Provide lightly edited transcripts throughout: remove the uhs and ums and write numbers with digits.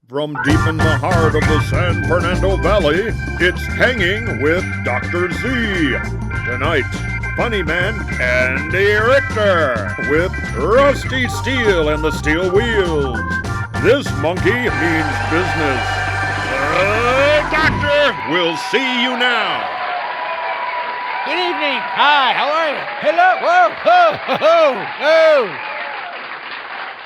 From deep in the heart of the San Fernando Valley, it's Hanging with Dr. Z. Tonight, funny man Andy Richter with Rusty Steele and the Steel Wheels. This monkey means business. Doctor, we'll see you now. Good evening. Hi, how are you? Hello. Whoa, whoa, whoa, whoa.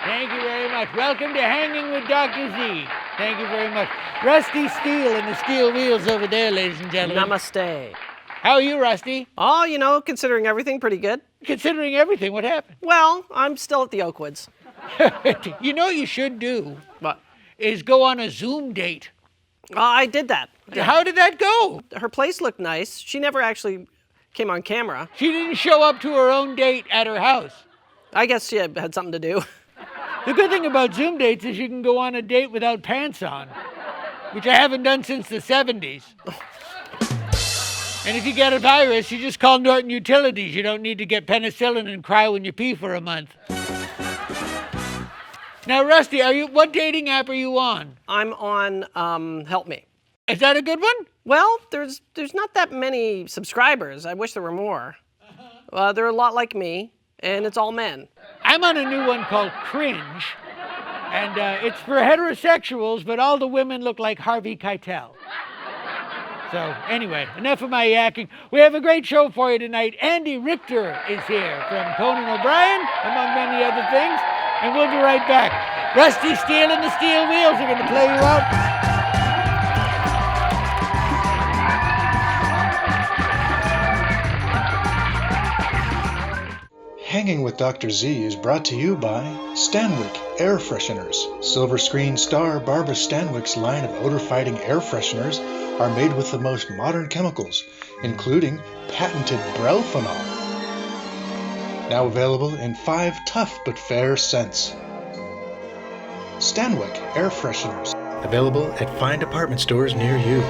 Thank you very much. Welcome to Hanging with Dr. Z. Thank you very much. Rusty Steele and the Steel Wheels over there, ladies and gentlemen. Namaste. How are you, Rusty? Oh, considering everything, pretty good. Considering everything, what happened? Well, I'm still at the Oakwoods. You know what you should do? What? Is go on a Zoom date. I did that. How did that go? Her place looked nice. She never actually came on camera. She didn't show up to her own date at her house. I guess she had something to do. The good thing about Zoom dates is you can go on a date without pants on, which I haven't done since the 70s. And if you get a virus, you just call Norton Utilities. You don't need to get penicillin and cry when you pee for a month. Now, Rusty, what dating app are you on? I'm on Help Me. Is that a good one? Well, there's not that many subscribers. I wish there were more. They're a lot like me, and it's all men. I'm on a new one called Cringe, and it's for heterosexuals, but all the women look like Harvey Keitel. So anyway, enough of my yakking. We have a great show for you tonight. Andy Richter is here from Conan O'Brien, among many other things, and we'll be right back. Rusty Steele and the Steel Wheels are going to play you out. Hanging with Dr. Z is brought to you by Stanwyck Air Fresheners. Silver Screen star Barbara Stanwyck's line of odor-fighting air fresheners are made with the most modern chemicals, including patented Brelphenol. Now available in 5 tough but fair scents. Stanwyck Air Fresheners. Available at fine department stores near you.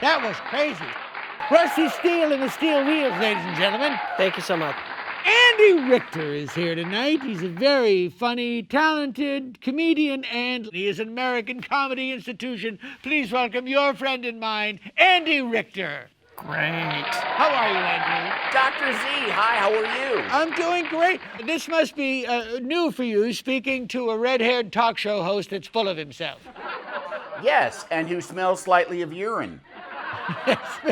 That was crazy. Rusty Steele and the Steel Wheels, ladies and gentlemen. Thank you so much. Andy Richter is here tonight. He's a very funny, talented comedian, and he is an American comedy institution. Please welcome your friend and mine, Andy Richter. Great. How are you, Andy? Dr. Z, hi, how are you? I'm doing great. This must be new for you, speaking to a red-haired talk show host that's full of himself. Yes, and who smells slightly of urine.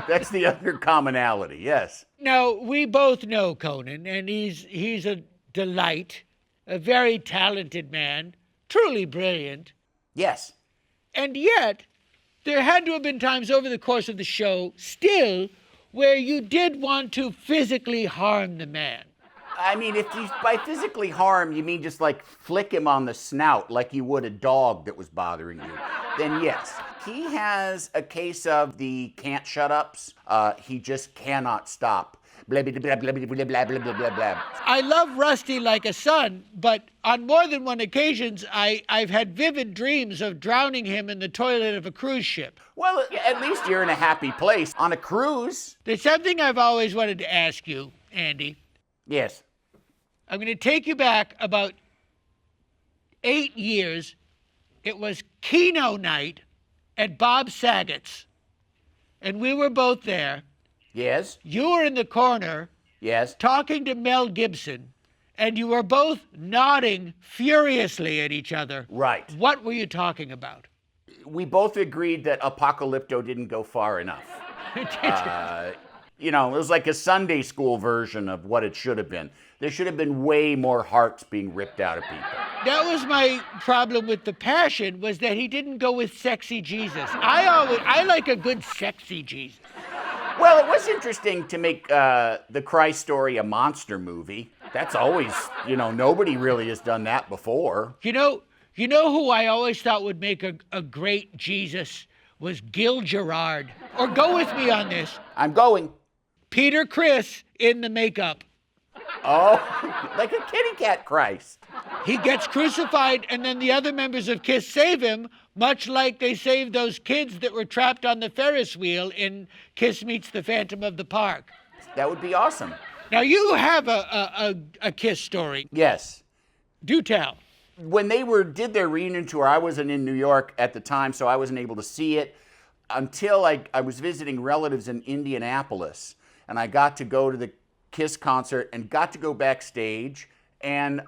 That's the other commonality, yes. Now, we both know Conan, and he's a delight, a very talented man, truly brilliant. Yes. And yet, there had to have been times over the course of the show still where you did want to physically harm the man. I mean, if you, by physically harm, you mean just like flick him on the snout like you would a dog that was bothering you, then yes. He has a case of the can't shut ups. He just cannot stop. Blah, blah, blah, blah, blah, blah, blah, blah, blah, blah. I love Rusty like a son, but on more than one occasions, I've had vivid dreams of drowning him in the toilet of a cruise ship. Well, at least you're in a happy place. On a cruise. There's something I've always wanted to ask you, Andy. Yes. I'm going to take you back about 8 years. It was Keno night at Bob Saget's, and we were both there. Yes. You were in the corner. Yes. Talking to Mel Gibson, and you were both nodding furiously at each other. Right. What were you talking about? We both agreed that Apocalypto didn't go far enough. It was like a Sunday school version of what it should have been. There should have been way more hearts being ripped out of people. That was my problem with The Passion, was that he didn't go with sexy Jesus. I like a good sexy Jesus. Well, it was interesting to make the Christ story a monster movie. That's always, nobody really has done that before. You know who I always thought would make a great Jesus was Gil Gerard. Or go with me on this. I'm going. Peter Criss in the makeup. Oh, like a kitty cat Christ. He gets crucified, and then the other members of KISS save him much like they saved those kids that were trapped on the Ferris wheel in Kiss Meets the Phantom of the Park. That would be awesome. Now, you have a Kiss story. Yes. Do tell. When they did their reunion tour, I wasn't in New York at the time, so I wasn't able to see it until I was visiting relatives in Indianapolis, and I got to go to the Kiss concert and got to go backstage. And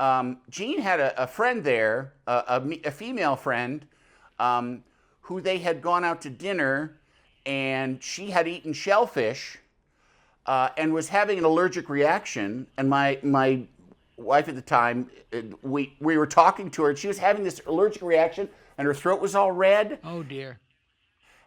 Gene had a friend there, a female friend, who they had gone out to dinner, and she had eaten shellfish and was having an allergic reaction. And my wife at the time, we were talking to her, and she was having this allergic reaction, and her throat was all red. Oh, dear.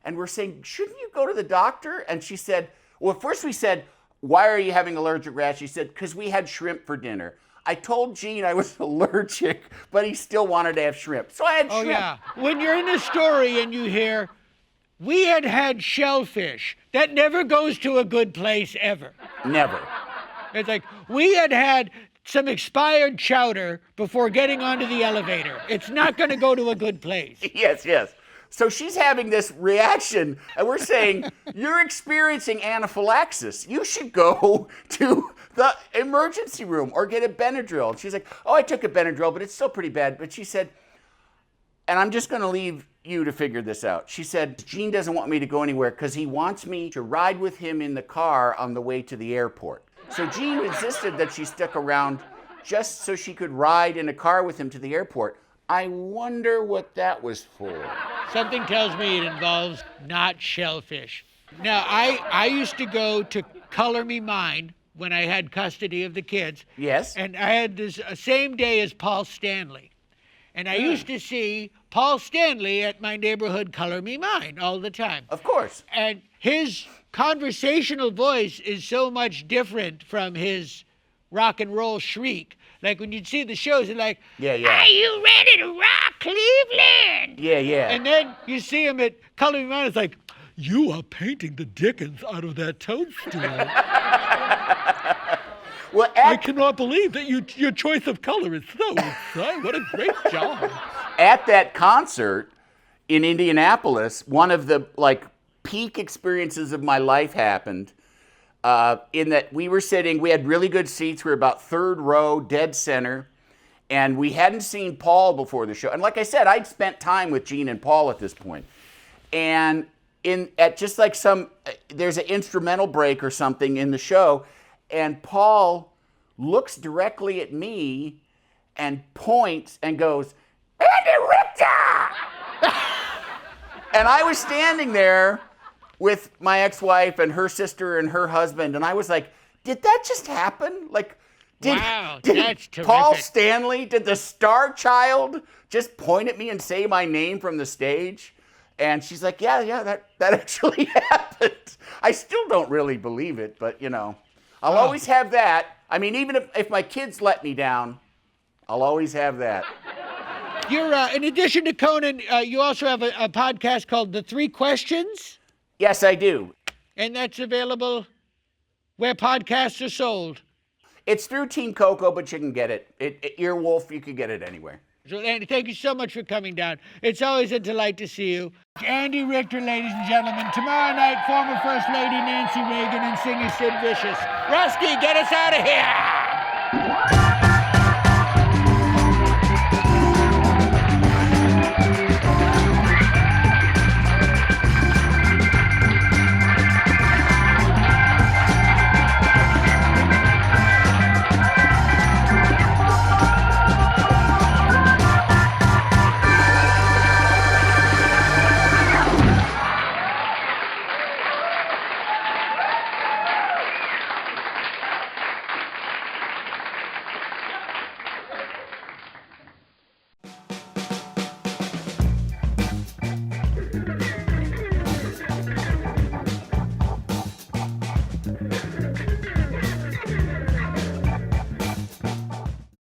And we're saying, shouldn't you go to the doctor? And she said, well, at first we said, why are you having allergic reaction? She said, because we had shrimp for dinner. I told Gene I was allergic, but he still wanted to have shrimp. So I had shrimp. Oh, yeah. When you're in a story and you hear, we had shellfish, that never goes to a good place ever. Never. It's like, we had some expired chowder before getting onto the elevator. It's not going to go to a good place. Yes, yes. So she's having this reaction, and we're saying, you're experiencing anaphylaxis. You should go to the emergency room or get a Benadryl. And she's like, oh, I took a Benadryl, but it's still pretty bad. But she said, and I'm just going to leave you to figure this out. She said, Gene doesn't want me to go anywhere because he wants me to ride with him in the car on the way to the airport. So Gene insisted that she stick around just so she could ride in a car with him to the airport. I wonder what that was for. Something tells me it involves not shellfish. Now, I used to go to Color Me Mine when I had custody of the kids. Yes. And I had this same day as Paul Stanley. And I used to see Paul Stanley at my neighborhood Color Me Mine all the time. Of course. And his conversational voice is so much different from his rock and roll shriek. Like when you'd see the shows, they're like, yeah. Are you ready to rock Cleveland? Yeah, yeah. And then you see him at Color Me Mine, it's like, you are painting the Dickens out of that toadstool. Well, I cannot believe that your choice of color is so insane. What a great job. At that concert in Indianapolis, one of the peak experiences of my life happened. In that we had really good seats. We were about third row, dead center, and we hadn't seen Paul before the show. And like I said, I'd spent time with Gene and Paul at this point. And there's an instrumental break or something in the show, and Paul looks directly at me and points and goes, Andy Richter! And I was standing there with my ex-wife and her sister and her husband, and I was like, did that just happen? Wow, did that's terrific. Paul Stanley, did the star child just point at me and say my name from the stage? And she's like, yeah, that actually happened. I still don't really believe it, but I'll always have that. I mean, even if my kids let me down, I'll always have that. You're, in addition to Conan, you also have a podcast called The Three Questions? Yes, I do. And that's available where podcasts are sold. It's through Team Coco, but you can get it. Earwolf, you can get it anywhere. So, Andy, thank you so much for coming down. It's always a delight to see you. Andy Richter, ladies and gentlemen. Tomorrow night, former First Lady Nancy Reagan and singer Sid Vicious. Rusty, get us out of here!